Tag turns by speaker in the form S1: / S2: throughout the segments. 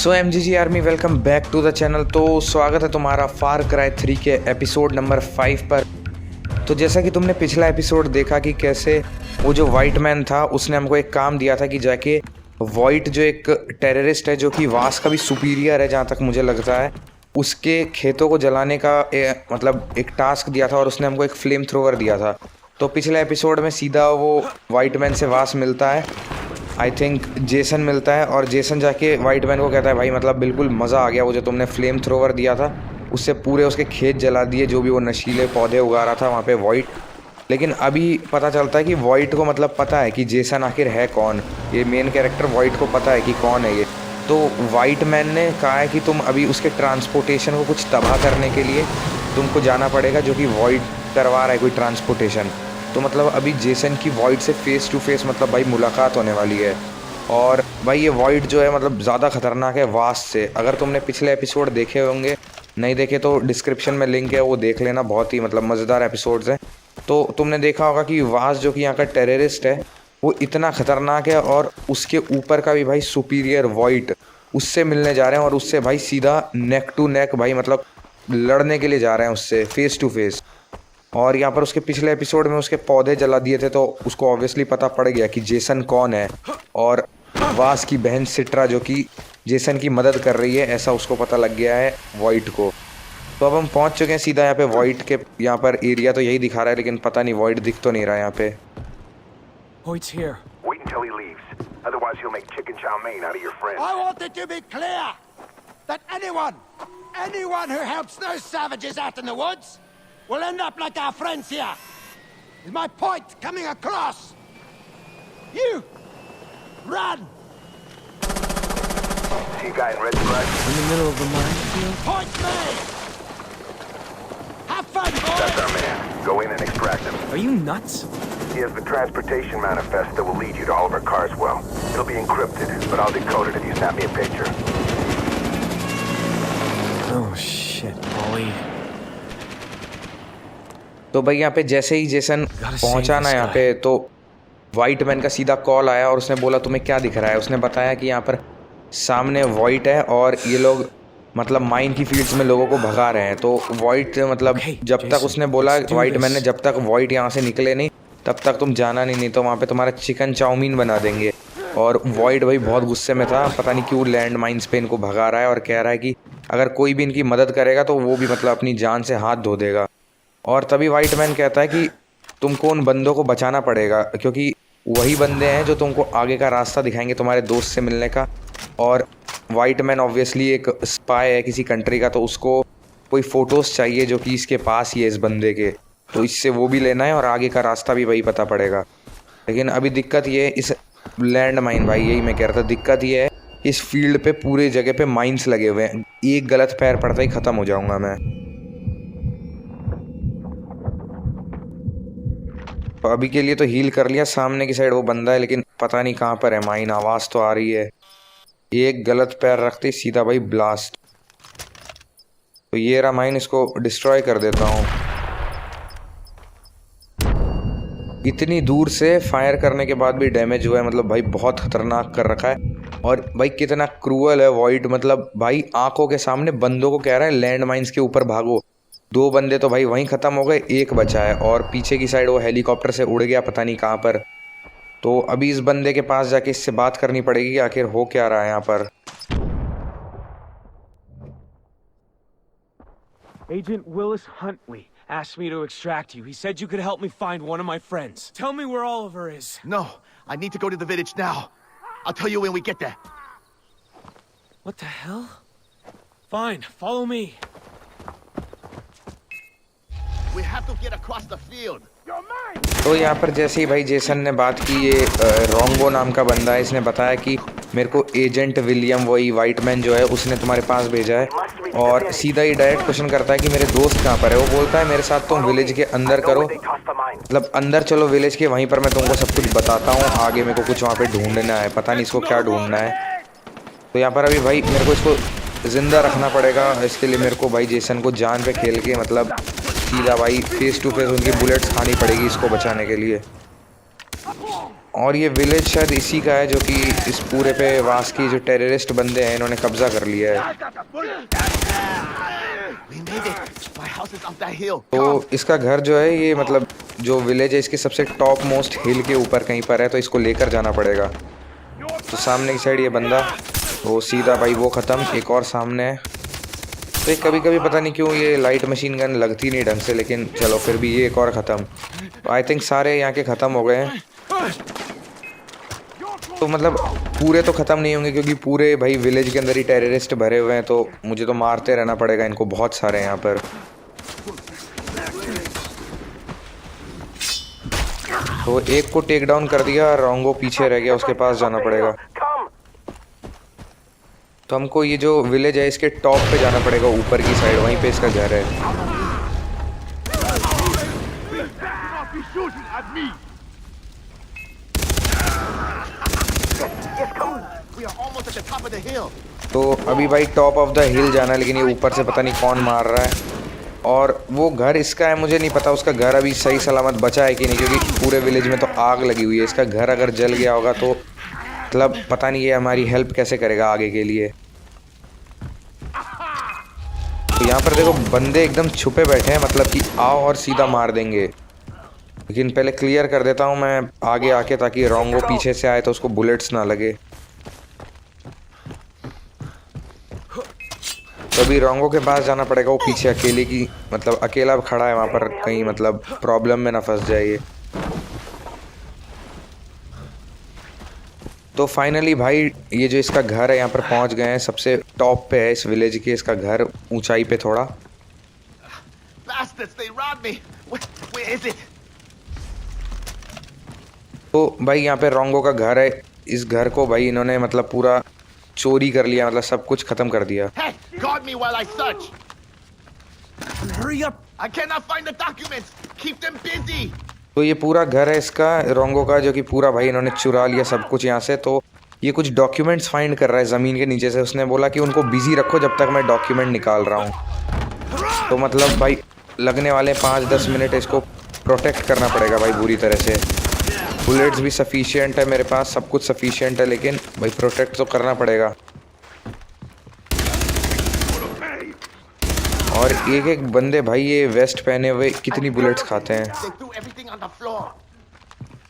S1: So MGG army welcome back to the channel. तो स्वागत है तुम्हारा फार क्राई 3 के एपिसोड नंबर 5 पर। तो जैसा कि तुमने पिछला एपिसोड देखा कि कैसे वो जो वाइट मैन था उसने हमको एक काम दिया था कि जाके वाइट जो एक टेररिस्ट है जो कि वास का भी सुपीरियर है जहाँ तक मुझे लगता है, उसके खेतों को जलाने का मतलब एक टास्क दिया था और उसने हमको एक फ्लेम थ्रोवर दिया था। तो पिछले एपिसोड में सीधा वो वाइट मैन से वास मिलता है, आई थिंक जेसन मिलता है और जेसन जाके वाइट मैन को कहता है भाई मतलब बिल्कुल मज़ा आ गया, वो जो तुमने फ्लेम थ्रोवर दिया था उससे पूरे उसके खेत जला दिए जो भी वो नशीले पौधे उगा रहा था वहाँ पे वाइट। लेकिन अभी पता चलता है कि वाइट को मतलब पता है कि जेसन आखिर है कौन, ये मेन कैरेक्टर वाइट को पता है कि कौन है ये। तो वाइट मैन ने कहा है कि तुम अभी उसके ट्रांसपोर्टेशन को कुछ तबाह करने के लिए तुमको जाना पड़ेगा, जो कि वाइट करवा रहा है कोई ट्रांसपोर्टेशन। तो मतलब अभी जेसन की वाइट से फेस टू फेस मतलब भाई मुलाकात होने वाली है। और भाई ये वाइट जो है मतलब ज़्यादा खतरनाक है वास से। अगर तुमने पिछले एपिसोड देखे होंगे, नहीं देखे तो डिस्क्रिप्शन में लिंक है, वो देख लेना, बहुत ही मतलब मज़ेदार एपिसोड्स हैं। तो तुमने देखा होगा कि वास जो कि यहाँ का टेररिस्ट है वो इतना ख़तरनाक है और उसके ऊपर का भी भाई सुपीरियर वाइट उससे मिलने जा रहे हैं और उससे भाई सीधा नेक टू नेक भाई मतलब लड़ने के लिए जा रहे हैं उससे फेस टू फेस। और यहाँ पर उसके पिछले एपिसोड में उसके पौधे जला दिए थे तो उसको ऑब्वियसली पता पड़ गया कि जेसन कौन है और वास की बहन सिट्रा जो कि जेसन की मदद कर रही है ऐसा उसको पता लग गया है वाइट को। तो अब हम पहुँच चुके हैं सीधा यहाँ पे वाइट के यहाँ पर। एरिया तो यही दिखा रहा है लेकिन पता नहीं वाइट दिख तो नहीं रहा है यहाँ पे।
S2: Hoyt's here.
S3: Wait until he leaves. Otherwise, he'll make chicken chow mein out of your friends.
S4: I want it to be clear that anyone who helps those savages out in the woods will end up like our friends here. Is my point coming across? You! Run!
S3: See a guy in red stripes?
S2: In the middle of the minefield?
S4: Point me! Have fun,
S3: That's
S4: boys!
S3: our man. Go in and extract him.
S2: Are you nuts?
S3: He has the transportation manifest that will lead you to Oliver Carswell. It'll be encrypted, but I'll decode it if you snap me a picture.
S2: Oh shit, Ollie.
S1: तो भाई यहाँ पे जैसे ही Jason पहुँचा ना यहाँ पे तो वाइट मैन का सीधा कॉल आया और उसने बोला तुम्हें क्या दिख रहा है। उसने बताया कि यहाँ पर सामने वाइट है और ये लोग मतलब माइन की फील्ड्स में लोगों को भगा रहे हैं। तो वाइट मतलब जब तक उसने बोला वाइट मैन ने जब तक वाइट यहाँ से निकले नहीं तब तक तुम जाना नहीं तो वहाँ पे तुम्हारा चिकन चाउमीन बना देंगे। और वाइट भाई बहुत गुस्से में था, पता नहीं क्यों लैंड माइन्स पे इनको भगा रहा है और कह रहा है कि अगर कोई भी इनकी मदद करेगा तो वो भी मतलब अपनी जान से हाथ धो देगा। और तभी वाइट मैन कहता है कि तुमको उन बंदों को बचाना पड़ेगा क्योंकि वही बंदे हैं जो तुमको आगे का रास्ता दिखाएंगे तुम्हारे दोस्त से मिलने का। और वाइट मैन ऑब्वियसली एक स्पाई है किसी कंट्री का, तो उसको कोई फ़ोटोज़ चाहिए जो कि इसके पास ही है इस बंदे के, तो इससे वो भी लेना है और आगे का रास्ता भी वही पता पड़ेगा। लेकिन अभी दिक्कत ये है इस लैंड माइन, भाई यही मैं कह रहा था, दिक्कत ये है इस फील्ड पे पूरे जगह पे माइंस लगे हुए हैं, एक गलत पैर पड़ता ही ख़त्म हो जाऊँगा मैं। तो अभी के लिए तो हील कर लिया, सामने की साइड वो बंदा है लेकिन पता नहीं कहाँ पर है माइन, आवाज़ तो आ रही है। एक गलत पैर रखते सीधा भाई ब्लास्ट। तो ये रहा माइन, इसको डिस्ट्रॉय कर देता हूँ। इतनी दूर से फायर करने के बाद भी डैमेज हुआ है, मतलब भाई बहुत खतरनाक कर रखा है। और भाई कितना क्रूअल है वाइट, मतलब भाई आंखों के सामने बंदों को कह रहा है लैंड माइन्स के ऊपर भागो। 2 बंदे तो भाई वहीं ख़त्म हो गए, एक बचा है और पीछे की साइड वो हेलीकॉप्टर से उड़ गया पता नहीं कहाँ पर। तो अभी इस बंदे के पास जाके इससे बात करनी पड़ेगी कि आखिर हो क्या रहा है यहाँ पर।
S5: Agent Willis Huntley asked me to extract you. He said you could help me find one of my friends. Tell me where Oliver is.
S4: No, I need to go to the village now. I'll tell you when we get there.
S5: What the hell? Fine, follow me.
S4: We have to get across the field.
S1: तो यहाँ पर जैसे ही भाई Jason ने बात की, ये रोंगो नाम का बंदा है, इसने बताया कि मेरे को एजेंट विलियम, वही वाइट मैन जो है, उसने तुम्हारे पास भेजा है। और सीधा ही डायरेक्ट क्वेश्चन करता है कि मेरे दोस्त कहाँ पर है। वो बोलता है मेरे साथ तुम विलेज के अंदर करो, मतलब अंदर चलो विलेज के, वहीं पर मैं तुमको सब कुछ बताता हूँ। आगे मेरे को कुछ वहाँ पे ढूंढना है, पता नहीं इसको क्या ढूंढना है। तो यहाँ पर अभी भाई मेरे को इसको ज़िंदा रखना पड़ेगा, इसके लिए मेरे को भाई जेसन को जान पे खेल के मतलब सीधा भाई फेस टू फेस उनकी बुलेट्स खानी पड़ेगी इसको बचाने के लिए। और ये विलेज शायद इसी का है जो कि इस पूरे पे वास की जो टेररिस्ट बंदे हैं इन्होंने कब्जा कर लिया है।
S6: We made it. My house is up that hill.
S1: तो इसका घर जो है ये मतलब जो विलेज है इसके सबसे टॉप मोस्ट हिल के ऊपर कहीं पर है, तो इसको लेकर जाना पड़ेगा। तो सामने की साइड ये बंदा वो सीधा भाई वो ख़त्म, एक और सामने है। तो कभी कभी पता नहीं क्यों ये लाइट मशीन गन लगती नहीं ढंग से, लेकिन चलो फिर भी ये एक और ख़त्म। तो आई थिंक सारे यहाँ के ख़त्म हो गए हैं। तो मतलब पूरे तो ख़त्म नहीं होंगे क्योंकि पूरे भाई विलेज के अंदर ही टेररिस्ट भरे हुए हैं, तो मुझे तो मारते रहना पड़ेगा इनको, बहुत सारे हैं यहाँ पर। तो एक को टेक डाउन कर दिया, रोंगो पीछे रह गया, उसके पास जाना पड़ेगा। तो हमको ये जो विलेज है इसके टॉप पे जाना पड़ेगा, ऊपर की साइड, वहीं पे इसका घर है।
S6: We are almost at the top of the hill.
S1: तो अभी भाई टॉप ऑफ द हिल जाना है, लेकिन ये ऊपर से पता नहीं कौन मार रहा है। और वो घर इसका है, मुझे नहीं पता उसका घर अभी सही सलामत बचा है कि नहीं, क्योंकि पूरे विलेज में तो आग लगी हुई है। इसका घर अगर जल गया होगा तो मतलब पता नहीं ये हमारी हेल्प कैसे करेगा आगे के लिए। तो यहाँ पर देखो बंदे एकदम छुपे बैठे हैं, मतलब कि आओ और सीधा मार देंगे। लेकिन पहले क्लियर कर देता हूँ मैं आगे आके, ताकि रोंगो पीछे से आए तो उसको बुलेट्स ना लगे। तो अभी रोंगो के पास जाना पड़ेगा, वो पीछे अकेले की मतलब अकेला खड़ा है वहाँ पर, कहीं मतलब प्रॉब्लम में ना फंस जाए ये। तो फाइनली भाई ये जो इसका घर है यहाँ पर पहुँच गए हैं, सबसे टॉप पे है इस विलेज के इसका घर, ऊंचाई पे थोड़ा।
S6: Bastards, they robbed me. Where is it?
S1: तो भाई यहाँ पे रोंगो का घर है, इस घर को भाई इन्होंने मतलब पूरा चोरी कर लिया, मतलब सब कुछ खत्म कर दिया।
S6: Hey, guard me while I search.
S2: Hurry up!
S6: I cannot find the documents. Keep them busy.
S1: तो ये पूरा घर है इसका रोंगो का, जो कि पूरा भाई इन्होंने चुरा लिया सब कुछ यहाँ से। तो ये कुछ डॉक्यूमेंट्स फाइंड कर रहा है ज़मीन के नीचे से। उसने बोला कि उनको बिजी रखो जब तक मैं डॉक्यूमेंट निकाल रहा हूँ। तो मतलब भाई लगने वाले 5-10 मिनट, इसको प्रोटेक्ट करना पड़ेगा भाई पूरी तरह से। बुलेट्स भी सफिशिएंट है मेरे पास, सब कुछ सफिशिएंट है, लेकिन भाई प्रोटेक्ट तो करना पड़ेगा। और एक एक बंदे भाई ये वेस्ट पहने हुए कितनी बुलेट्स खाते हैं।
S6: They threw everything on the floor.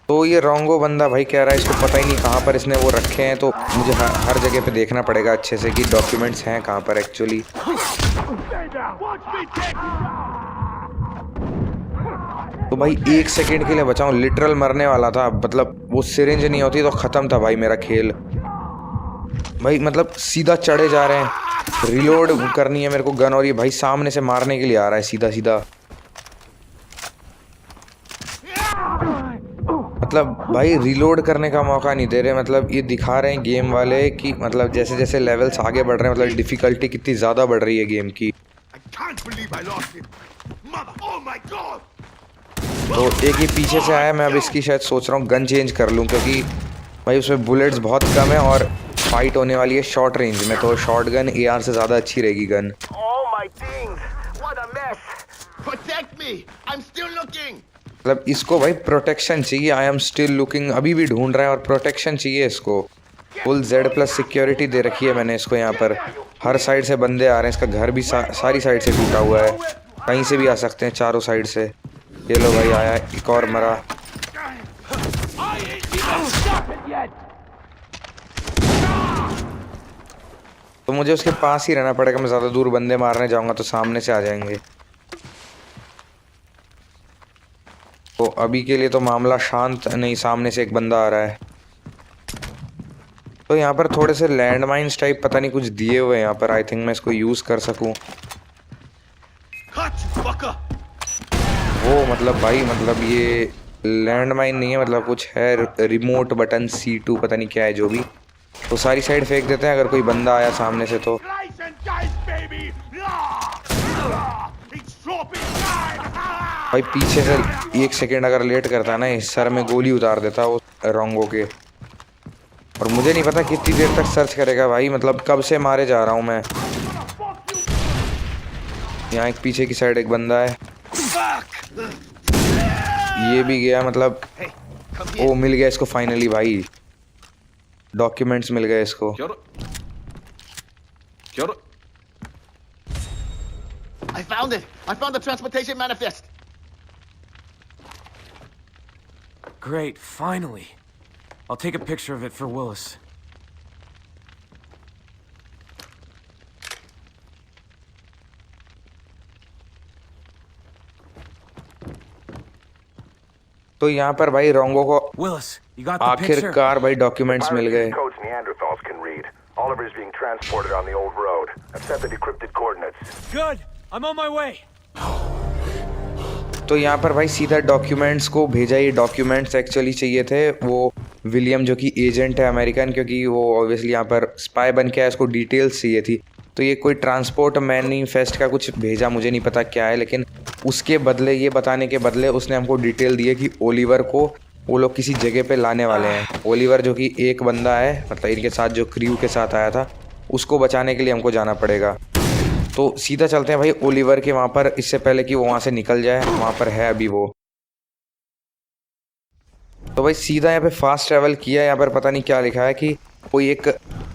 S1: तो ये रोंगो बंदा भाई कह रहा है इसको पता ही नहीं कहाँ पर इसने वो रखे हैं, तो मुझे हर जगह पे देखना पड़ेगा अच्छे से कि डॉक्यूमेंट्स हैं कहाँ पर एक्चुअली। तो भाई 1 सेकंड के लिए बचाऊं, लिटरल मरने वाला था। मतलब वो सिरिंज नहीं होती तो ख़त्म था भाई मेरा खेल। भाई मतलब सीधा चढ़े जा रहे हैं, रिलोड करनी है मेरे को गन, और ये भाई सामने से मारने के लिए आ रहा है सीधा सीधा। मतलब भाई रिलोड करने का मौका नहीं दे रहे। मतलब ये दिखा रहे हैं गेम वाले कि मतलब जैसे जैसे लेवल्स आगे बढ़ रहे हैं, मतलब डिफ़िकल्टी कितनी ज़्यादा बढ़ रही है गेम की।
S6: I can't believe I lost it. Mother, oh my God.
S1: तो एक ही पीछे से आया, मैं अब इसकी शायद सोच रहा हूँ गन चेंज कर लूँ, क्योंकि भाई उसमें बुलेट्स बहुत कम है और फाइट होने वाली है शॉर्ट रेंज में, तो शॉर्ट गन AR से ज़्यादा अच्छी रहेगी gun.
S6: All my things. What a mess. Protect me. I'm still looking.
S1: मतलब इसको भाई प्रोटेक्शन चाहिए, आई एम स्टिल लुकिंग, अभी भी ढूंढ रहा है और प्रोटेक्शन चाहिए इसको। फुल Z+ सिक्योरिटी दे रखी है मैंने इसको। यहाँ पर हर साइड से बंदे आ रहे हैं, इसका घर भी सारी साइड से टूटा हुआ है, कहीं से भी आ सकते हैं चारों साइड से। ये लो भाई आया, एक और मरा। तो मुझे उसके पास ही रहना पड़ेगा, मैं ज़्यादा दूर बंदे मारने जाऊंगा तो सामने से आ जाएंगे। तो अभी के लिए तो मामला शांत नहीं, सामने से एक बंदा आ रहा है। तो यहाँ पर थोड़े से लैंड माइन्स टाइप पता नहीं कुछ दिए हुए हैं यहाँ पर, आई थिंक मैं इसको यूज़ कर सकूँ। वो मतलब भाई मतलब ये लैंड माइन नहीं है, मतलब कुछ है रिमोट बटन C2 पता नहीं क्या है जो भी। तो सारी साइड फेंक देते हैं अगर कोई बंदा आया सामने से तो।
S4: Slice and dice, baby! It's dropping time!
S1: भाई पीछे से 1 सेकेंड अगर लेट करता है ना, इस सर में गोली उतार देता वो रोंगो के। और मुझे नहीं पता कितनी देर तक सर्च करेगा भाई, मतलब कब से मारे जा रहा हूँ मैं। यहाँ एक पीछे की साइड एक बंदा है, ये भी गया। मतलब
S6: Come
S1: ओ
S6: here.
S1: मिल गया इसको फाइनली भाई, डॉक्यूमेंट्स मिल गए इसको।
S6: I found it. I found the transportation manifest.
S5: Great, finally. I'll take a picture of it for Willis.
S1: तो यहाँ पर भाई रोंगो को
S5: Willis, you got the picture?
S1: आखिरकार भाई डॉक्यूमेंट्स मिल गए।
S3: Codes Neanderthals can read. Oliver is being transported on the old road. I've set the decrypted coordinates.
S5: Good. I'm on my way.
S1: तो यहाँ पर भाई सीधा डॉक्यूमेंट्स को भेजा। ये डॉक्यूमेंट्स एक्चुअली चाहिए थे वो विलियम जो कि एजेंट है अमेरिकन, क्योंकि वो ऑब्वियसली यहाँ पर स्पाई बन के आया, उसको डिटेल्स चाहिए थी। तो ये कोई ट्रांसपोर्ट मैनिफेस्ट का कुछ भेजा, मुझे नहीं पता क्या है, लेकिन उसके बदले, ये बताने के बदले उसने हमको डिटेल दी है कि ओलिवर को वो लोग किसी जगह पे लाने वाले हैं। ओलिवर जो कि एक बंदा है, मतलब इनके साथ जो क्रू के साथ आया था, उसको बचाने के लिए हमको जाना पड़ेगा। तो सीधा चलते हैं भाई ओलिवर के वहाँ पर, इससे पहले कि वो वहाँ से निकल जाए। वहाँ पर है अभी वो। तो भाई सीधा यहाँ पे फास्ट ट्रैवल किया। यहाँ पर पता नहीं क्या लिखा है कि कोई एक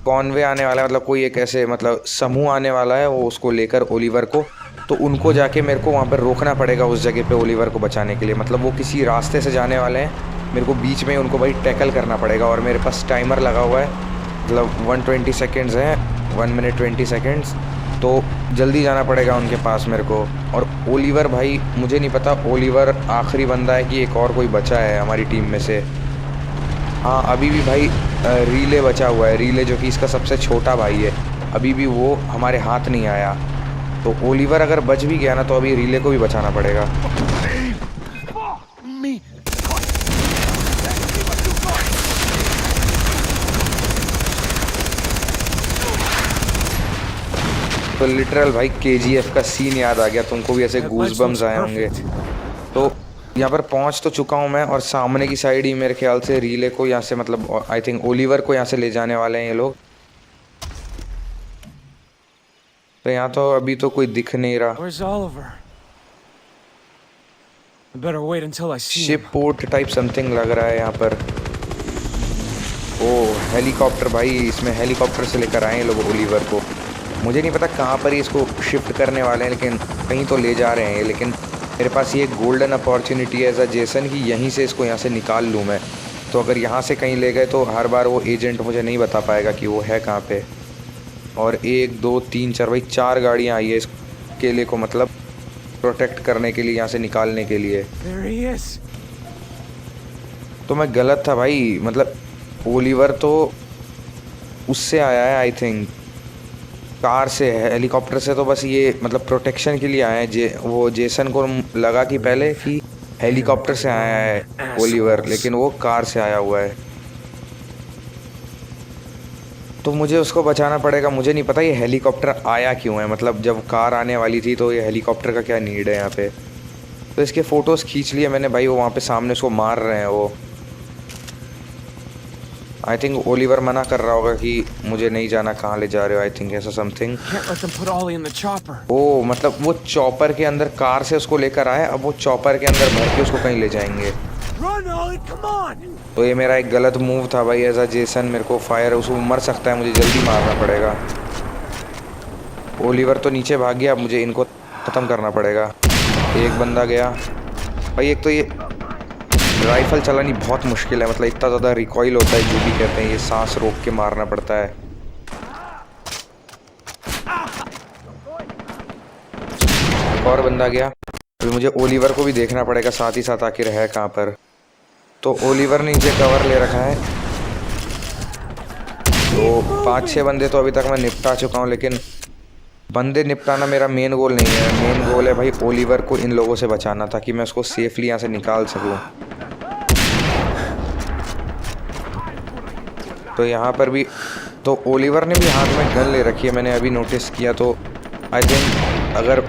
S1: कॉन्वे आने वाला है, मतलब कोई एक ऐसे मतलब समूह आने वाला है, वो उसको लेकर ओलिवर को। तो उनको जाके मेरे को वहाँ पर रोकना पड़ेगा उस जगह पे ओलिवर को बचाने के लिए। मतलब वो किसी रास्ते से जाने वाले हैं, मेरे को बीच में उनको भाई टैकल करना पड़ेगा। और मेरे पास टाइमर लगा हुआ है, मतलब 120 सेकेंड्स है, 1 मिनट 20 सेकेंड्स। तो जल्दी जाना पड़ेगा उनके पास मेरे को। और ओलिवर भाई मुझे नहीं पता ओलिवर आखिरी बंदा है कि एक और कोई बचा है हमारी टीम में से। हाँ अभी भी भाई रीले बचा हुआ है, रीले जो कि इसका सबसे छोटा भाई है, अभी भी वो हमारे हाथ नहीं आया। तो ओलिवर अगर बच भी गया ना तो अभी रीले को भी बचाना पड़ेगा।
S6: Me.
S1: तो लिटरल भाई KGF का सीन याद आ गया, तुमको भी ऐसे गूज़बम्स आए होंगे। तो यहाँ पर पहुँच तो चुका हूँ मैं, और सामने की साइड ही मेरे ख्याल से रीले को यहाँ से, मतलब आई थिंक ओलिवर को यहाँ से ले जाने वाले हैं ये लोग। तो यहाँ तो अभी तो कोई दिख नहीं रहा।
S5: Where's Oliver? I better wait until I see him.
S1: Ship port type something लग रहा है यहाँ पर। ओ हेलीकॉप्टर भाई, इसमें हेलीकॉप्टर से लेकर आए हैं लोग ओलिवर को। मुझे नहीं पता कहाँ पर ही इसको शिफ्ट करने वाले हैं, लेकिन कहीं तो ले जा रहे हैं ये। लेकिन मेरे पास ये एक गोल्डन अपॉर्चुनिटी है एज अ जेसन कि यहीं से इसको यहाँ से निकाल लूँ मैं। तो अगर यहाँ से कहीं ले गए तो हर बार वो एजेंट मुझे नहीं बता पाएगा कि वो है कहाँ पे। और 1 2 3 4 भाई 4 गाड़ियाँ आई है इस केले को मतलब प्रोटेक्ट करने के लिए, यहाँ से निकालने के लिए।
S5: There he is.
S1: तो मैं गलत था भाई, मतलब ओलिवर तो उससे आया है आई थिंक, कार से है, हेलीकॉप्टर से तो बस ये मतलब प्रोटेक्शन के लिए आए हैं। वो जेसन को लगा कि पहले कि हेलीकॉप्टर से आया है ओलिवर, लेकिन वो कार से आया हुआ है। तो मुझे उसको बचाना पड़ेगा। मुझे नहीं पता ये हेलीकॉप्टर आया क्यों है, मतलब जब कार आने वाली थी तो ये हेलीकॉप्टर का क्या नीड है यहाँ पे। तो इसके फ़ोटोज़ खींच लिए मैंने भाई, वो वहाँ पे सामने उसको मार रहे हैं वो। आई थिंक ओलिवर मना कर रहा होगा कि मुझे नहीं जाना, कहाँ ले जा रहे हो, आई थिंक ऐसा something.
S5: Can't let them put Ollie in the chopper.
S1: ओ मतलब वो चॉपर के अंदर कार से उसको लेकर आए, अब वो चॉपर के अंदर भर के उसको कहीं ले जाएंगे।
S5: Run, Ollie, come on!
S1: तो ये मेरा एक गलत मूव था भाई एज अ जेसन। मेरे को फायर, उसको मर सकता है, मुझे जल्दी मारना पड़ेगा। ओलिवर तो नीचे भाग गया, अब मुझे इनको ख़त्म करना पड़ेगा। एक बंदा गया भाई। एक तो ये राइफल चलानी बहुत मुश्किल है, मतलब इतना ज़्यादा रिकॉइल होता है, जो भी कहते हैं, ये सांस रोक के मारना पड़ता है। एक और बंदा गया। अभी मुझे ओलिवर को भी देखना पड़ेगा साथ ही साथ, आखिर है कहाँ पर। तो ओलिवर ने नीचे कवर ले रखा है। तो 5-6 बंदे तो अभी तक मैं निपटा चुका हूँ, लेकिन बंदे निपटाना मेरा मेन गोल नहीं है। मेन गोल है भाई ओलिवर को इन लोगों से बचाना, ताकि मैं उसको सेफली यहाँ से निकाल सकूँ। तो यहाँ पर भी तो ओलिवर ने भी हाथ में गन ले रखी है, मैंने अभी नोटिस किया। तो आई थिंक अगर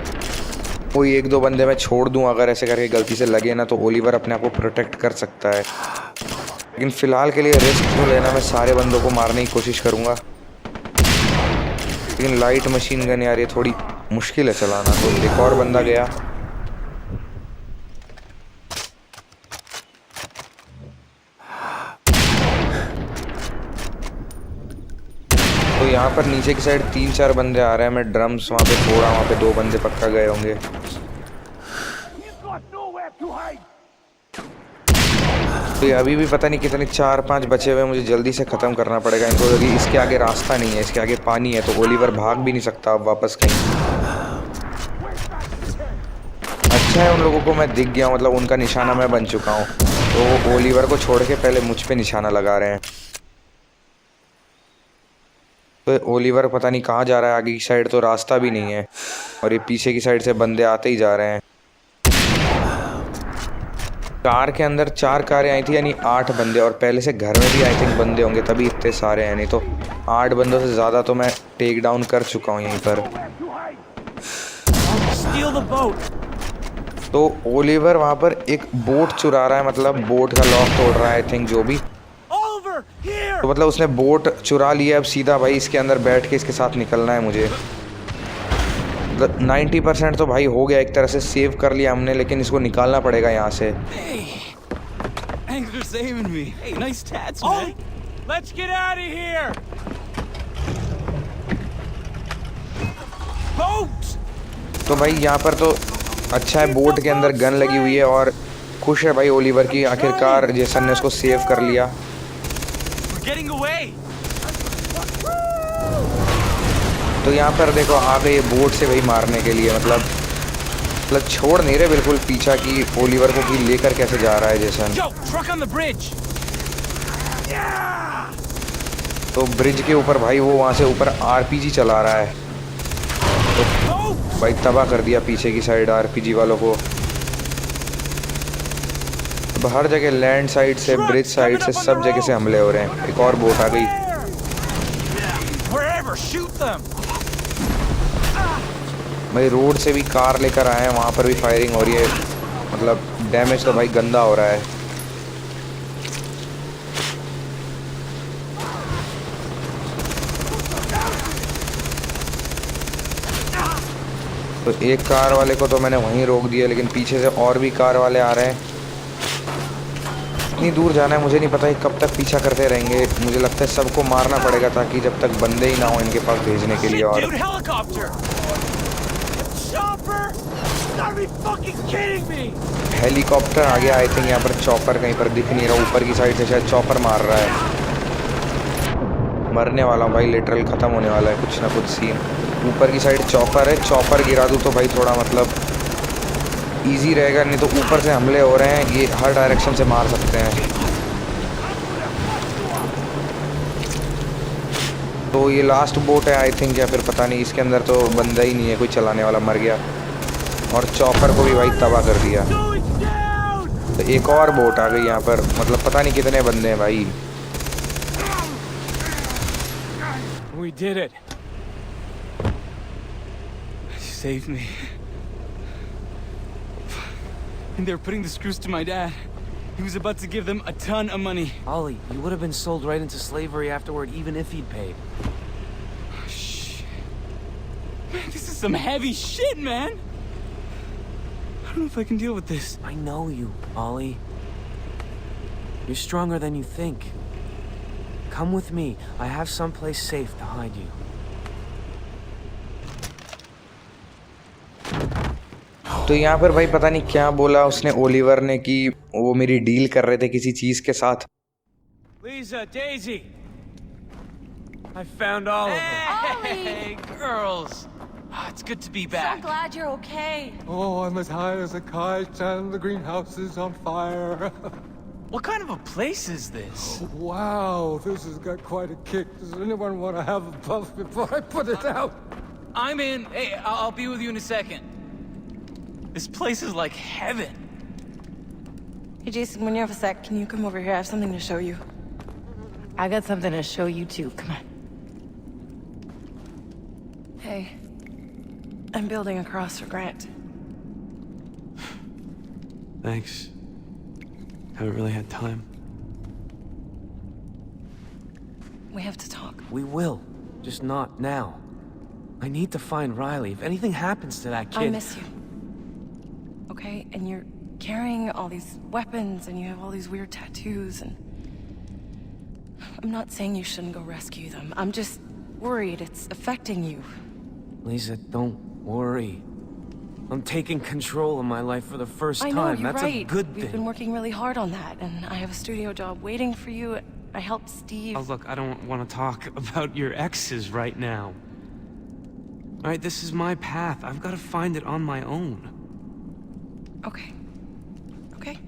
S1: कोई 1-2 बंदे मैं छोड़ दूँ, अगर ऐसे करके गलती से लगे ना, तो ओलिवर अपने आप को प्रोटेक्ट कर सकता है। लेकिन फ़िलहाल के लिए रिस्क तो लेना, मैं सारे बंदों को मारने की कोशिश करूँगा। लेकिन लाइट मशीन गन यार ये थोड़ी मुश्किल है चलाना। तो एक और बंदा गया। तो यहाँ पर नीचे की साइड 3-4 बंदे आ रहे हैं। मैं ड्रम्स वहाँ पे फोड़ा, वहाँ पे 2 बंदे पक्का गए होंगे। तो ये अभी भी पता नहीं कितने 4-5 बचे हुए हैं। मुझे जल्दी से ख़त्म करना पड़ेगा इनको, क्योंकि इसके आगे रास्ता नहीं है, इसके आगे पानी है। तो ओलिवर भाग भी नहीं सकता अब वापस कहीं। अच्छा है उन लोगों को मैं दिख गया हूँ, मतलब उनका निशाना मैं बन चुका हूँ। तो ओलिवर को छोड़ के पहले मुझ पे निशाना लगा रहे हैं। तो ओलिवर पता नहीं कहाँ जा रहा है। आगे की साइड तो रास्ता भी नहीं है, और ये पीछे की साइड से बंदे आते ही जा रहे हैं। कार के अंदर 4 कारें आई थी, यानी 8 बंदे, और पहले से घर में भी आई थिंक बंदे होंगे, तभी इतने सारे हैं। नहीं तो 8 बंदों से ज़्यादा तो मैं टेक डाउन कर चुका हूँ यहीं पर। तो ओलिवर वहाँ पर एक बोट चुरा रहा है, मतलब बोट का लॉक तोड़ रहा है आई थिंक, जो भी। तो मतलब उसने बोट चुरा लिया। अब सीधा भाई इसके अंदर बैठ के इसके साथ निकलना है मुझे। 90% तो भाई हो गया, एक तरह से सेव कर लिया हमने, लेकिन इसको निकालना पड़ेगा यहाँ से।
S2: Thanks for saving me. Hey, nice tats, man.
S5: Let's get out of here! Boat!
S1: तो भाई यहाँ पर तो अच्छा है, बोट के अंदर गन लगी हुई है, और खुश है भाई ओलिवर की, आखिरकार जेसन ने उसको सेव कर लिया।
S5: We're getting away!
S1: तो यहाँ पर देखो आ गए बोट से भाई मारने के लिए, मतलब छोड़ नहीं रहे बिल्कुल पीछा की ओलिवर को, कि लेकर कैसे जा रहा है Jason.
S5: Yo, truck on the bridge!
S1: तो ब्रिज के ऊपर भाई वो वहाँ से ऊपर आरपीजी चला रहा है। तो भाई तबाह कर दिया पीछे की साइड आरपीजी वालों को। अब हर जगह लैंड साइड से, ब्रिज साइड से, सब जगह से हमले हो रहे हैं। एक और बोट आ गई।
S5: Wherever, shoot them!
S1: भाई रोड से भी कार लेकर आए हैं, वहाँ पर भी फायरिंग हो रही है, मतलब डैमेज तो भाई गंदा हो रहा है। तो एक कार वाले को तो मैंने वहीं रोक दिया, लेकिन पीछे से और भी कार वाले आ रहे हैं। इतनी दूर जाना है, मुझे नहीं पता कब तक पीछा करते रहेंगे। मुझे लगता है सबको मारना पड़ेगा, ताकि जब तक बंदे ही ना हो इनके पास भेजने के लिए। और हेलीकॉप्टर आ गया आई थिंक। यहाँ पर चॉपर कहीं पर दिख नहीं रहा, ऊपर की साइड से शायद चॉपर मार रहा है। मरने वाला हूँ भाई, लिटरल ख़त्म होने वाला है कुछ ना कुछ सीन। ऊपर की साइड चॉपर है, चॉपर गिरा दूँ तो भाई थोड़ा मतलब इजी रहेगा, नहीं तो ऊपर से हमले हो रहे हैं, ये हर डायरेक्शन से मार सकते हैं। तो ये लास्ट बोट है आई थिंक, या फिर पता नहीं, इसके अंदर तो बंदा ही नहीं है, कोई चलाने वाला मर गया, और चॉपर को भी भाई तबाह कर दिया। तो एक और बोट आ गई यहाँ पर, मतलब पता नहीं कितने बंदे हैं भाई।
S5: We did it.
S2: Saved me. And they're putting the screws to my dad. He was about to give them a ton of money.
S5: Ollie, you would have been sold right into slavery afterward, even if he'd paid.
S2: Shh. Man, this is some heavy shit, man. I don't know if I can deal with this.
S5: I know you, Ollie. You're stronger than you think. Come with me. I have someplace safe to hide you.
S1: तो यहाँ पर भाई पता नहीं क्या बोला उसने Oliver ने, कि वो मेरी डील कर रहे थे किसी चीज के साथ।
S5: Lisa, Daisy. I found all of them.
S2: Hey, girls. Oh, it's good to be back.
S7: So glad you're okay.
S8: Oh, I'm as high as a kite and the greenhouse is on fire.
S2: What kind of a place is this?
S8: Wow, this has got quite a kick. Does anyone want to have a puff before I put it out?
S2: I'm in. Hey, I'll be with you in a second. This place is like heaven.
S7: Hey, Jason, when you have a sec, can you come over here? I have something to show you. I got something to show you, too. Come on. Hey, I'm building a cross for Grant.
S2: Thanks. Haven't really had time.
S7: We have to talk.
S5: We will. Just not now. I need to find Riley. If anything happens to that kid...
S7: I miss you. Okay? And you're carrying all these weapons, and you have all these weird tattoos, and... I'm not saying you shouldn't go rescue them. I'm just worried. It's affecting you.
S5: Lisa, don't worry. I'm taking control of my life for the first
S7: I
S5: time.
S7: know, you're
S5: That's
S7: right.
S5: a good
S7: We've been
S5: thing.
S7: working really hard on that, and I have a studio job waiting for you. I helped Steve.
S5: Oh, look, I don't want to talk about your exes right now. All right, this is my path. I've got to find it on my own.
S7: Okay. Okay.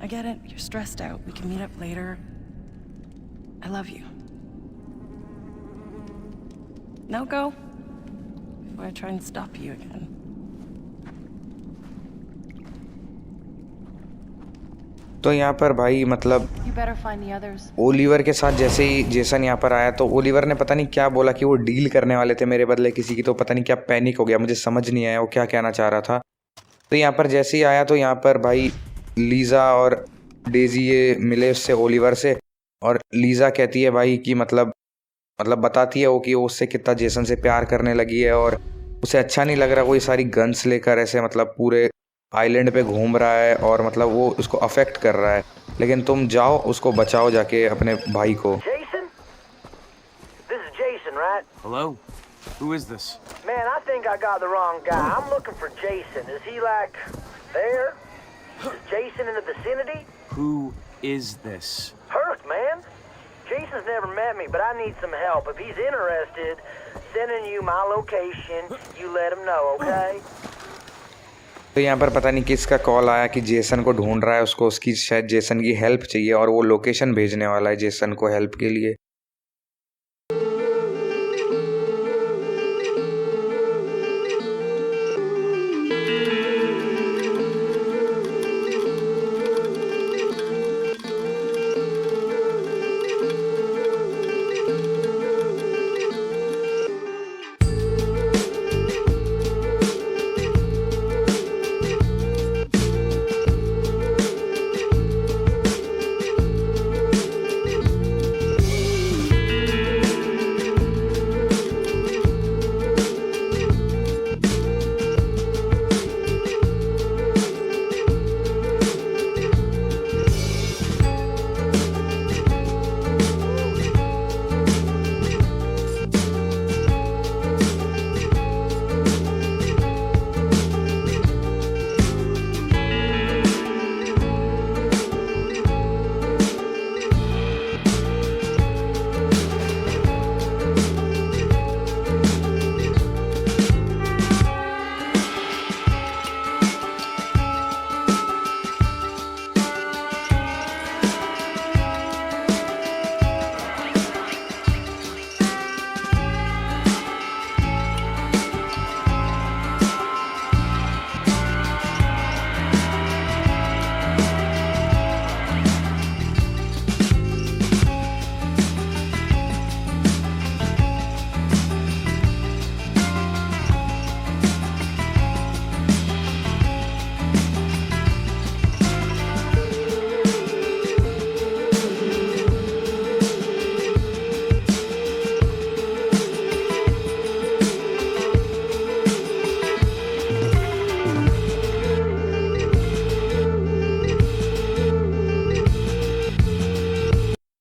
S7: I get it. You're stressed out. We can meet up later. I love you. Now go. Before I try and stop you again.
S1: तो यहाँ पर भाई मतलब
S9: You better find the others.
S1: Oliver के साथ जैसे ही Jason यहाँ पर आया तो ओलिवर ने पता नहीं क्या बोला कि वो डील करने वाले थे मेरे बदले किसी की, तो पता नहीं क्या पैनिक हो गया, मुझे समझ नहीं आया वो क्या कहना चाह रहा था। तो यहाँ पर जैसे ही आया तो यहाँ पर भाई लीज़ा और डेजी ये मिले उससे, ओलिवर से, और लीज़ा कहती है भाई कि मतलब बताती है वो कि वो उससे कितना जेसन से प्यार करने लगी है और उसे अच्छा नहीं लग रहा कोई सारी गन्स लेकर ऐसे मतलब पूरे आइलैंड पे घूम रहा है और मतलब वो उसको अफेक्ट कर रहा है, लेकिन तुम जाओ उसको बचाओ जाके अपने भाई को।
S6: Jason? This is Jason, right?
S5: Hello? Who is this?
S6: Man, I think I got the wrong guy. I'm looking for Jason. Is he like there? Is Jason in the vicinity?
S5: Who is this?
S6: Hurk, man. Jason's never met me, but I need some help. If he's interested, sending you my location, you let him know, okay?
S1: तो यहाँ पर पता नहीं किसका call आया कि Jason को ढूंढ रहा है, उसको उसकी शायद जेसन की हेल्प चाहिए और वो लोकेशन भेजने वाला है जेसन को हेल्प के लिए।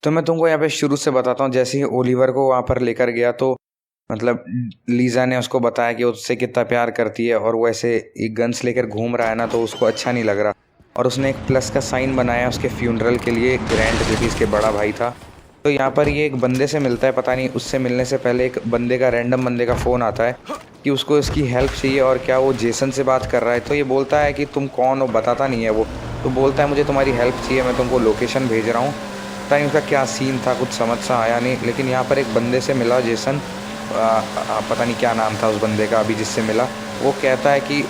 S1: तो मैं तुमको यहाँ पे शुरू से बताता हूँ। जैसे ही ओलिवर को वहाँ पर लेकर गया तो मतलब लीज़ा ने उसको बताया कि उससे कितना प्यार करती है और वो ऐसे एक गन्स लेकर घूम रहा है ना, तो उसको अच्छा नहीं लग रहा और उसने एक प्लस का साइन बनाया उसके फ्यूनरल के लिए। ग्रैंड जो कि इसके बड़ा भाई था। तो यहाँ पर ये एक बंदे से मिलता है, पता नहीं उससे मिलने से पहले एक बंदे का रैंडम बंदे का फ़ोन आता है कि उसको इसकी हेल्प चाहिए और क्या वो जेसन से बात कर रहा है। तो ये बोलता है कि तुम कौन हो, बताता नहीं है वो। तो बोलता है मुझे तुम्हारी हेल्प चाहिए, मैं तुमको लोकेशन भेज रहा हूँ। पता नहीं उसका क्या सीन था, कुछ समझ सा आया नहीं। लेकिन यहाँ पर एक बंदे से मिला जेसन, पता नहीं क्या नाम था उस बंदे का अभी जिससे मिला। वो कहता है कि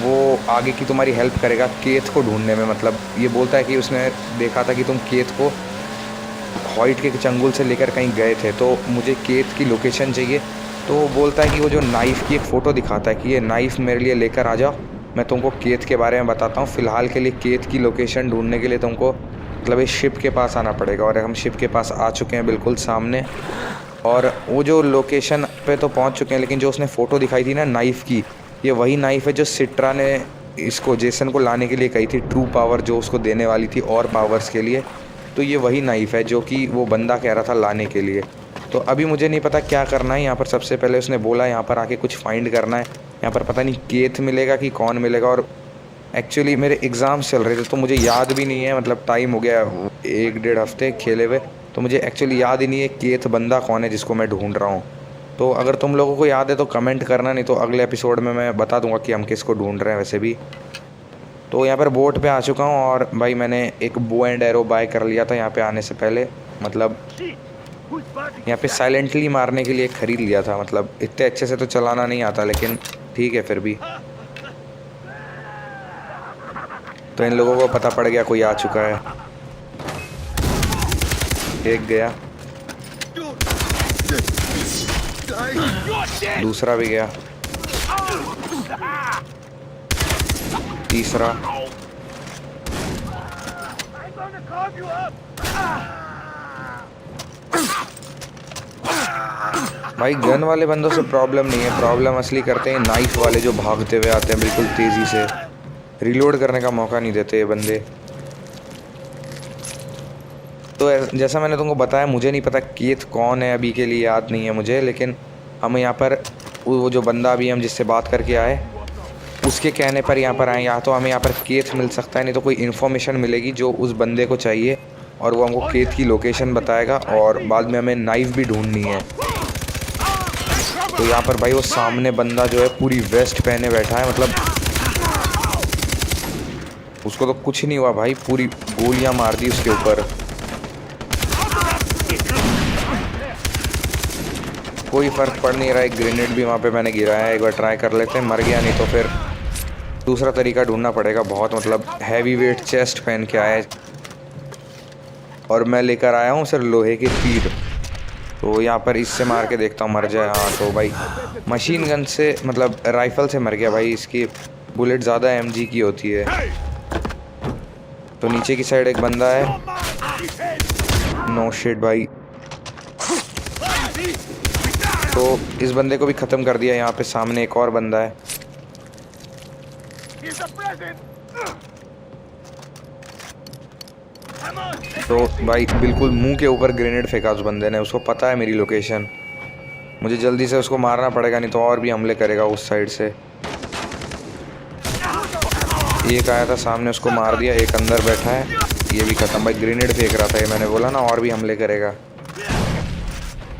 S1: वो आगे की तुम्हारी हेल्प करेगा केथ को ढूंढने में। मतलब ये बोलता है कि उसने देखा था कि तुम केथ को हॉइट के चंगुल से लेकर कहीं गए थे, तो मुझे केथ की लोकेशन चाहिए। तो वो बोलता है कि वो जो नाइफ़ की एक फ़ोटो दिखाता है कि ये नाइफ़ मेरे लिए लेकर आ जाओ, मैं तुमको केथ के बारे में बताता हूँ। फ़िलहाल के लिए केथ की लोकेशन ढूंढने के लिए तुमको मतलब इस शिप के पास आना पड़ेगा। और हम शिप के पास आ चुके हैं बिल्कुल सामने, और वो जो लोकेशन पे तो पहुंच चुके हैं, लेकिन जो उसने फ़ोटो दिखाई थी ना नाइफ़ की, ये वही नाइफ़ है जो सिट्रा ने इसको जेसन को लाने के लिए कही थी, ट्रू पावर जो उसको देने वाली थी और पावर्स के लिए। तो ये वही नाइफ़ है जो कि वो बंदा कह रहा था लाने के लिए। तो अभी मुझे नहीं पता क्या करना है यहाँ पर। सबसे पहले उसने बोला यहाँ पर आके कुछ फाइंड करना है। यहाँ पर पता नहीं केथ मिलेगा कि कौन मिलेगा। और एक्चुअली मेरे एग्ज़ाम्स चल रहे थे तो मुझे याद भी नहीं है, मतलब टाइम हो गया 1-1.5 हफ्ते खेले हुए, तो मुझे एक्चुअली याद ही नहीं है केथ बंदा कौन है जिसको मैं ढूंढ रहा हूँ। तो अगर तुम लोगों को याद है तो कमेंट करना, नहीं तो अगले एपिसोड में मैं बता दूंगा कि हम किसको ढूंढ रहे हैं वैसे भी। तो यहाँ पर बोट पे आ चुका हूँ और भाई मैंने एक बो एंड एरो बाय कर लिया था यहाँ पे आने से पहले, मतलब यहाँ पे साइलेंटली मारने के लिए खरीद लिया था। मतलब इतने अच्छे से तो चलाना नहीं आता, लेकिन ठीक है फिर भी। तो इन लोगों को पता पड़ गया कोई आ चुका है। एक गया, दूसरा भी गया, तीसरा। भाई गन वाले बंदों से प्रॉब्लम नहीं है, प्रॉब्लम असली करते हैं नाइफ वाले जो भागते हुए आते हैं बिल्कुल तेज़ी से, रिलोड करने का मौका नहीं देते ये बंदे। तो जैसा मैंने तुमको बताया, मुझे नहीं पता केथ कौन है, अभी के लिए याद नहीं है मुझे, लेकिन हम यहाँ पर वो जो बंदा अभी हम जिससे बात करके आए उसके कहने पर यहाँ पर आए। या तो हमें यहाँ पर केथ मिल सकता है, नहीं तो कोई इन्फॉर्मेशन मिलेगी जो उस बंदे को चाहिए और वो हमको केथ की लोकेशन बताएगा, और बाद में हमें नाइफ भी ढूंढनी है। तो यहाँ पर भाई वो सामने बंदा जो है पूरी वेस्ट पहने बैठा है, मतलब उसको तो कुछ नहीं हुआ भाई, पूरी गोलियां मार दी उसके ऊपर। कोई फ़र्क पड़ नहीं रहा है। ग्रेनेड भी वहाँ पे मैंने गिराया है, एक बार ट्राई कर लेते हैं, मर गया नहीं तो फिर दूसरा तरीका ढूंढना पड़ेगा। बहुत मतलब हैवी वेट चेस्ट पहन के आया है और मैं लेकर आया हूँ सिर्फ लोहे के तीर। तो यहाँ पर इससे मार के देखता हूँ मर जाए। हाँ तो भाई मशीन गन से, मतलब राइफ़ल से मर गया भाई, इसकी बुलेट ज़्यादा एमजी की होती है। तो नीचे की साइड एक बंदा है, नो शिट भाई। तो इस बंदे को भी ख़त्म कर दिया। यहाँ पे सामने एक और बंदा है। तो भाई बिल्कुल मुंह के ऊपर ग्रेनेड फेंका उस बंदे ने, उसको पता है मेरी लोकेशन। मुझे जल्दी से उसको मारना पड़ेगा, नहीं तो और भी हमले करेगा उस साइड से। एक आया था सामने, उसको मार दिया। एक अंदर बैठा है, ये भी ख़त्म। भाई ग्रेनेड फेंक रहा था ये, मैंने बोला ना और भी हमले करेगा।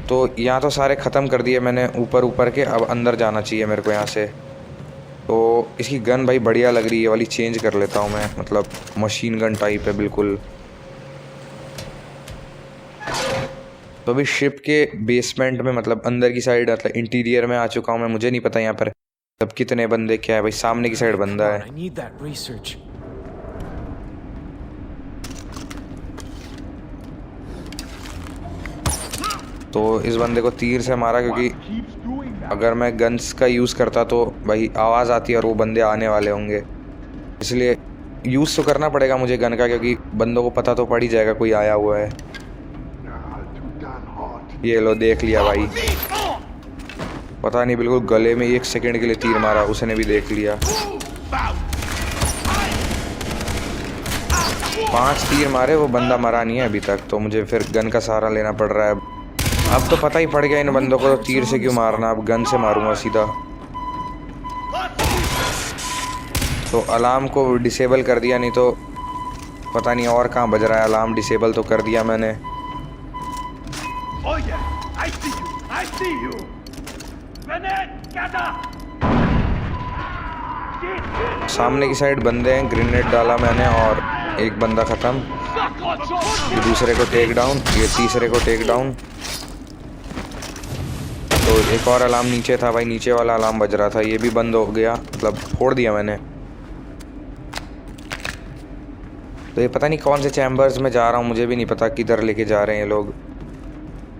S1: तो यहाँ तो सारे ख़त्म कर दिए मैंने ऊपर के। अब अंदर जाना चाहिए मेरे को यहाँ से। तो इसकी गन भाई बढ़िया लग रही है, वाली चेंज कर लेता हूँ मैं, मतलब मशीन गन टाइप है बिल्कुल। तो अभी शिप के बेसमेंट में, मतलब अंदर की साइड, मतलब इंटीरियर में आ चुका हूँ मैं। मुझे नहीं पता यहाँ पर तब कितने बंदे क्या है। भाई सामने की साइड बंदा है।
S5: I need that research.
S1: तो इस बंदे को तीर से मारा, क्योंकि अगर मैं गन्स का यूज़ करता तो भाई आवाज़ आती है और वो बंदे आने वाले होंगे, इसलिए यूज़ तो करना पड़ेगा मुझे गन का, क्योंकि बंदों को पता तो पड़ ही जाएगा कोई आया हुआ है। ये लो देख लिया भाई, पता नहीं बिल्कुल गले में 1 सेकंड के लिए तीर मारा, उसने भी देख लिया। 5 तीर मारे, वो बंदा मरा नहीं है अभी तक। तो मुझे फिर गन का सहारा लेना पड़ रहा है। अब तो पता ही पड़ गया इन बंदों को, तो तीर से क्यों मारना, अब गन से मारूंगा सीधा। तो अलार्म को डिसेबल कर दिया, नहीं तो पता नहीं और कहाँ बज रहा है। अलार्म डिसेबल तो कर दिया मैंने। सामने की साइड बंदे हैं, ग्रेनेड डाला मैंने और एक बंदा ख़त्म। ये दूसरे को टेक डाउन, ये तीसरे को टेक डाउन। तो एक और अलार्म नीचे था भाई, नीचे वाला अलार्म बज रहा था, ये भी बंद हो गया, मतलब फोड़ दिया मैंने। तो ये पता नहीं कौन से चैम्बर्स में जा रहा हूँ, मुझे भी नहीं पता किधर लेके जा रहे हैं ये लोग।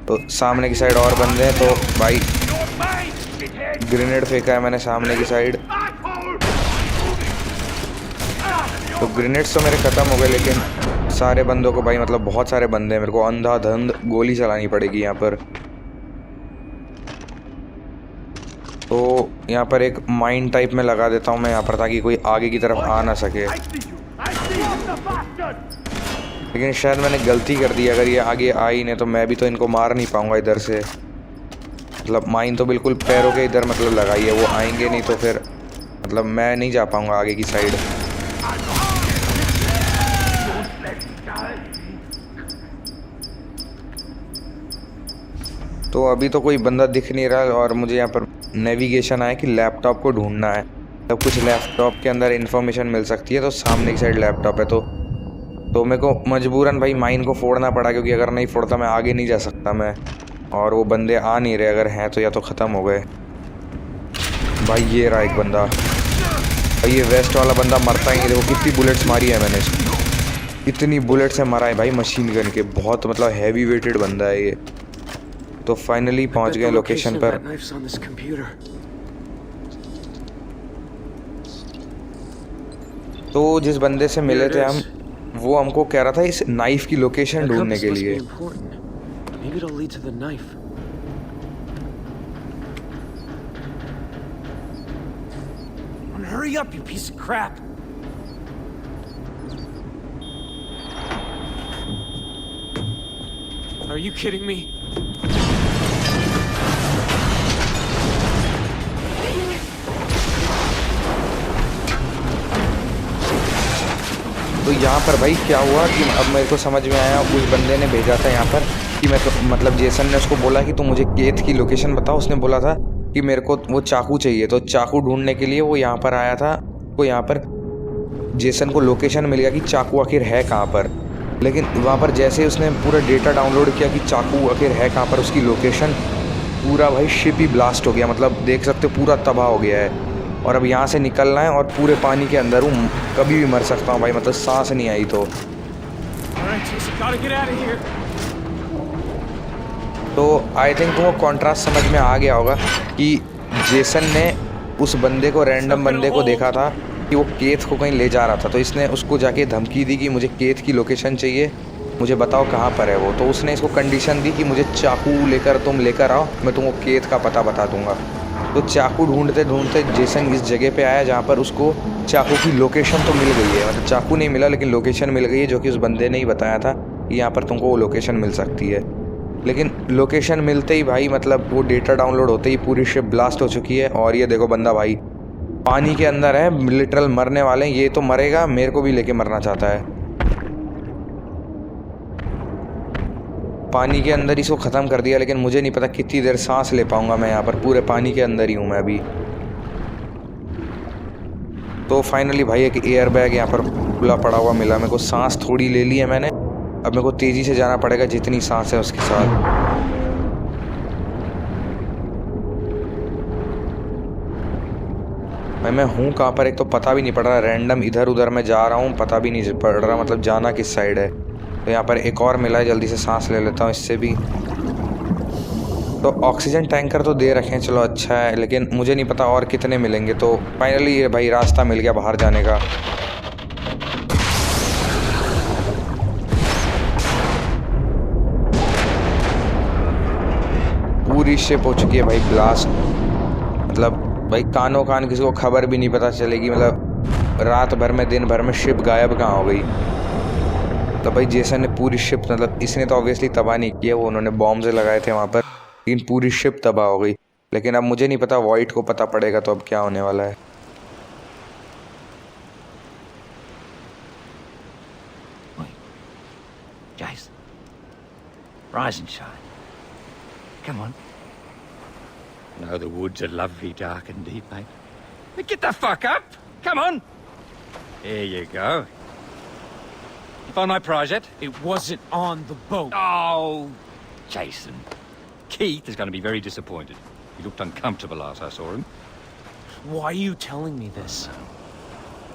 S1: तो सामने की साइड और बंदे हैं। तो भाई ग्रेनेड फेंका है मैंने सामने की साइड। तो ग्रेनेड्स तो मेरे ख़त्म हो गए, लेकिन सारे बंदों को भाई, मतलब बहुत सारे बंदे हैं, मेरे को अंधाधुंध गोली चलानी पड़ेगी यहाँ पर। तो यहाँ पर एक माइन टाइप में लगा देता हूँ मैं यहाँ पर, ताकि कोई आगे की तरफ आ ना सके। लेकिन शायद मैंने गलती कर दी, अगर ये आगे आई नहीं तो मैं भी तो इनको मार नहीं पाऊँगा इधर से। मतलब माइन तो बिल्कुल पैरों के इधर मतलब लगाई है, वो आएंगे नहीं तो फिर मतलब मैं नहीं जा पाऊँगा आगे की साइड। तो अभी तो कोई बंदा दिख नहीं रहा और मुझे यहाँ पर नेविगेशन आया कि लैपटॉप को ढूंढना है। तब कुछ लैपटॉप के अंदर इन्फॉर्मेशन मिल सकती है, तो सामने की साइड लैपटॉप है। तो मेरे को मजबूरन भाई माइन को फोड़ना पड़ा, क्योंकि अगर नहीं फोड़ता मैं आगे नहीं जा सकता मैं। और वो बंदे आ नहीं रहे, अगर हैं तो या तो ख़त्म हो गए। भाई ये रहा एक बंदा, भाई ये वेस्ट वाला बंदा मरता ही नहीं। देखो कितनी बुलेट्स मारी है मैंने इसको, इतनी बुलेट से मारा है भाई मशीन गन के। बहुत मतलब हैवी वेटेड बंदा है ये। तो फाइनली पहुंच गए लोकेशन पर। तो जिस बंदे से मिले थे हम, वो हमको कह रहा था इस नाइफ की लोकेशन ढूंढने के लिए।
S5: Hurry up, you piece of crap! Are you kidding me?
S1: तो यहाँ पर भाई क्या हुआ कि अब मेरे को समझ में आया, उस बंदे ने भेजा था यहाँ पर कि मैं तो मतलब जेसन ने उसको बोला कि तू मुझे केथ की लोकेशन बता। उसने बोला था कि मेरे को वो चाकू चाहिए, तो चाकू ढूंढने के लिए वो यहाँ पर आया था। तो यहाँ पर जेसन को लोकेशन मिल गया कि चाकू आखिर है कहाँ पर। लेकिन वहाँ पर जैसे उसने पूरा डेटा डाउनलोड किया कि चाकू आखिर है कहाँ पर, उसकी लोकेशन, पूरा भाई शिप ही ब्लास्ट हो गया। मतलब देख सकते हो पूरा तबाह हो गया है। और अब यहाँ से निकलना है और पूरे पानी के अंदर हूँ, कभी भी मर सकता हूँ भाई। मतलब सांस नहीं आई तो आई थिंक तुमको कॉन्ट्रास्ट समझ में आ गया होगा कि जेसन ने उस बंदे को, रैंडम बंदे को देखा था कि वो केथ को कहीं ले जा रहा था। तो इसने उसको जाके धमकी दी कि मुझे केथ की लोकेशन चाहिए, मुझे बताओ कहाँ पर है वो। तो उसने इसको कंडीशन दी कि मुझे चाकू लेकर तुम लेकर आओ, मैं तुमको केथ का पता बता दूंगा। तो चाकू ढूंढते ढूंढते जेसन इस जगह पे आया जहाँ पर उसको चाकू की लोकेशन तो मिल गई है। मतलब चाकू नहीं मिला लेकिन लोकेशन मिल गई है, जो कि उस बंदे ने ही बताया था कि यहाँ पर तुमको वो लोकेशन मिल सकती है। लेकिन लोकेशन मिलते ही भाई मतलब वो डेटा डाउनलोड होते ही पूरी शिप ब्लास्ट हो चुकी है। और ये देखो बंदा भाई पानी के अंदर है, लिटरल मरने वाले हैं। ये तो मरेगा, मेरे को भी लेके मरना चाहता है। पानी के अंदर इसको ख़त्म कर दिया, लेकिन मुझे नहीं पता कितनी देर सांस ले पाऊंगा मैं। यहाँ पर पूरे पानी के अंदर ही हूँ मैं अभी। तो फाइनली भाई एक एयर बैग यहाँ पर खुला पड़ा हुआ मिला मेरे को। सांस थोड़ी ले ली है मैंने, अब मेरे को तेज़ी से जाना पड़ेगा जितनी सांस है उसके साथ। भाई मैं हूँ कहाँ पर एक तो पता भी नहीं पड़ रहा, रैंडम इधर उधर मैं जा रहा हूँ, पता भी नहीं पड़ रहा मतलब जाना किस साइड है। तो यहाँ पर एक और मिला है, जल्दी से सांस ले लेता हूँ इससे भी। तो ऑक्सीजन टैंकर तो दे रखे हैं, चलो अच्छा है, लेकिन मुझे नहीं पता और कितने मिलेंगे। तो फाइनली ये भाई रास्ता मिल गया बाहर जाने का। पूरी शिप हो चुकी है भाई ब्लास्ट। मतलब भाई कानों कान किसी को खबर भी नहीं पता चलेगी। मतलब रात भर में दिन भर में शिप गायब कहाँ हो गई। तो भाई जेसन ने पूरी शिप, मतलब इसने तो ऑब्वियसली तबाह नहीं किया, वो उन्होंने बॉम्ब से लगाए थे वहाँ पर, लेकिन पूरी शिप तबाह हो गई। लेकिन अब मुझे नहीं पता, वॉइट को पता पड़ेगा तो अब क्या होने वाला है।
S2: Guys, rise and shine. Come on. No, the woods are lovely, dark and deep, mate. But get the fuck up! Come on! There you go. You find my prize yet?
S5: It wasn't on the boat.
S2: Oh, Jason. Keith is going to be very disappointed. He looked uncomfortable last I saw him.
S5: Why are you telling me this?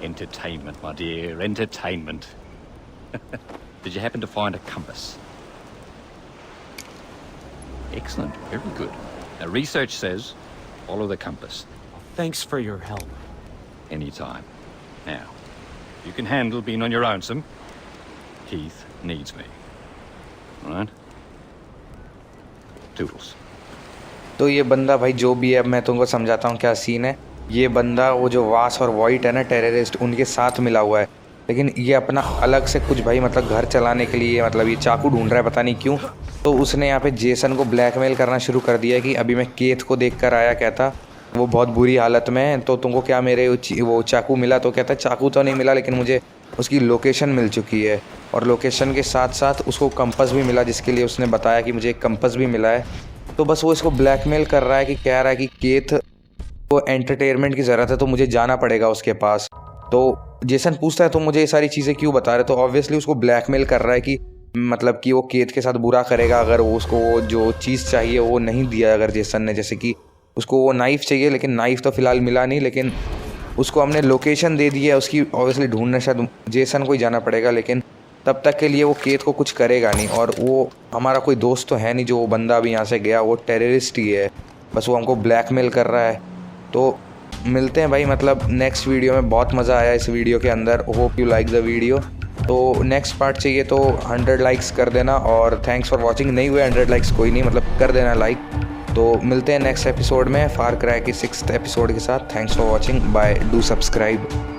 S2: Entertainment, my dear, entertainment. Did you happen to find a compass? Excellent, very good. Now, research says follow the compass.
S5: Thanks for your help.
S2: Anytime. Now, you can handle being on your own some. Keith needs me. All right? Toodles.
S1: तो ये बंदा भाई जो भी है, मैं तुमको समझाता हूँ क्या सीन है। ये बंदा वो जो वास और वॉइट है ना टेररिस्ट, उनके साथ मिला हुआ है। लेकिन ये अपना अलग से कुछ भाई मतलब घर चलाने के लिए मतलब ये चाकू ढूंढ रहा है, पता नहीं क्यों। तो उसने यहाँ पे जेसन को ब्लैकमेल करना शुरू कर दिया कि अभी मैं केथ को देख कर आया, कहता वो बहुत बुरी हालत में है, तो तुमको क्या मेरे वो चाकू मिला? तो कहता चाकू तो नहीं मिला, लेकिन मुझे उसकी लोकेशन मिल चुकी है, और लोकेशन के साथ साथ उसको कंपास भी मिला, जिसके लिए उसने बताया कि मुझे एक कंपास भी मिला है। तो बस वो इसको ब्लैकमेल कर रहा है कि कह रहा है कि केथ को एंटरटेनमेंट की ज़रूरत है, तो मुझे जाना पड़ेगा उसके पास। तो जेसन पूछता है तो मुझे ये सारी चीज़ें क्यों बता रहे? तो ऑब्वियसली उसको ब्लैकमेल कर रहा है कि मतलब कि वो केथ के साथ बुरा करेगा अगर वो उसको वो जो चीज़ चाहिए वो नहीं दिया अगर जेसन ने। जैसे कि उसको वो नाइफ़ चाहिए, लेकिन नाइफ़ तो फ़िलहाल मिला नहीं, लेकिन उसको हमने लोकेशन दे दी है उसकी, ऑब्वियसली ढूंढने शायद जेसन को ही जाना पड़ेगा, लेकिन तब तक के लिए वो केथ को कुछ करेगा नहीं। और वो हमारा कोई दोस्त तो है नहीं जो वो बंदा अभी यहाँ से गया, वो टेररिस्ट ही है, बस वो हमको ब्लैकमेल कर रहा है। तो मिलते हैं भाई मतलब नेक्स्ट वीडियो में। बहुत मज़ा आया इस वीडियो के अंदर, hope you like the video. तो नेक्स्ट पार्ट चाहिए तो 100 लाइक्स कर देना, और थैंक्स फॉर वॉचिंग। नहीं हुए 100 लाइक्स कोई नहीं, मतलब कर देना लाइक। तो मिलते हैं नेक्स्ट एपिसोड में फार क्राई की 6th एपिसोड के साथ। Thanks for watching, bye, do subscribe.